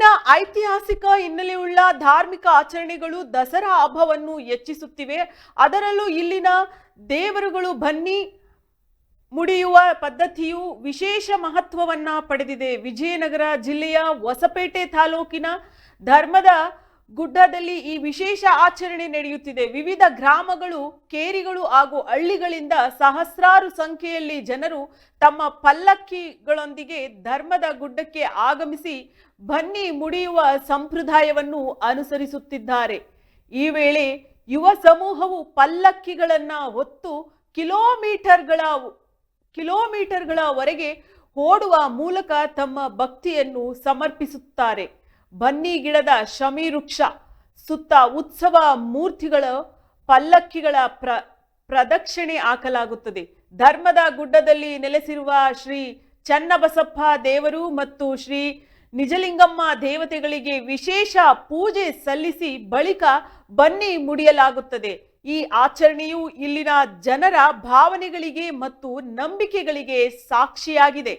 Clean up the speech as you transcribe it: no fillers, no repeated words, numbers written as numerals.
ಇಲ್ಲಿನ ಐತಿಹಾಸಿಕ ಹಿನ್ನೆಲೆಯುಳ್ಳ ಧಾರ್ಮಿಕ ಆಚರಣೆಗಳು ದಸರಾ ಹಬ್ಬವನ್ನು ಹೆಚ್ಚಿಸುತ್ತಿವೆ. ಅದರಲ್ಲೂ ಇಲ್ಲಿನ ದೇವರುಗಳು ಬನ್ನಿ ಮುಡಿಯುವ ಪದ್ಧತಿಯು ವಿಶೇಷ ಮಹತ್ವವನ್ನ ಪಡೆದಿದೆ. ವಿಜಯನಗರ ಜಿಲ್ಲೆಯ ಹೊಸಪೇಟೆ ತಾಲೂಕಿನ ಧರ್ಮದ ಗುಡ್ಡದಲ್ಲಿ ಈ ವಿಶೇಷ ಆಚರಣೆ ನಡೆಯುತ್ತಿದೆ. ವಿವಿಧ ಗ್ರಾಮಗಳು, ಕೇರಿಗಳು ಹಾಗೂ ಹಳ್ಳಿಗಳಿಂದ ಸಹಸ್ರಾರು ಸಂಖ್ಯೆಯಲ್ಲಿ ಜನರು ತಮ್ಮ ಪಲ್ಲಕ್ಕಿಗಳೊಂದಿಗೆ ಧರ್ಮದ ಗುಡ್ಡಕ್ಕೆ ಆಗಮಿಸಿ ಬನ್ನಿ ಮುಡಿಯುವ ಸಂಪ್ರದಾಯವನ್ನು ಅನುಸರಿಸುತ್ತಿದ್ದಾರೆ. ಈ ವೇಳೆ ಯುವ ಸಮೂಹವು ಪಲ್ಲಕ್ಕಿಗಳನ್ನ ಹೊತ್ತು ಕಿಲೋಮೀಟರ್ಗಳವರೆಗೆ ಓಡುವ ಮೂಲಕ ತಮ್ಮ ಭಕ್ತಿಯನ್ನು ಸಮರ್ಪಿಸುತ್ತಾರೆ. ಬನ್ನಿ ಗಿಡದ ಶಮಿ ವೃಕ್ಷ ಸುತ್ತ ಉತ್ಸವ ಮೂರ್ತಿಗಳ ಪಲ್ಲಕ್ಕಿಗಳ ಪ್ರದಕ್ಷಿಣೆ ಹಾಕಲಾಗುತ್ತದೆ. ಧರ್ಮದ ಗುಡ್ಡದಲ್ಲಿ ನೆಲೆಸಿರುವ ಶ್ರೀ ಚನ್ನಬಸಪ್ಪ ದೇವರು ಮತ್ತು ಶ್ರೀ ನಿಜಲಿಂಗಮ್ಮ ದೇವತೆಗಳಿಗೆ ವಿಶೇಷ ಪೂಜೆ ಸಲ್ಲಿಸಿ ಬಳಿಕ ಬನ್ನಿ ಮುಡಿಯಲಾಗುತ್ತದೆ. ಈ ಆಚರಣೆಯು ಇಲ್ಲಿನ ಜನರ ಭಾವನೆಗಳಿಗೆ ಮತ್ತು ನಂಬಿಕೆಗಳಿಗೆ ಸಾಕ್ಷಿಯಾಗಿದೆ.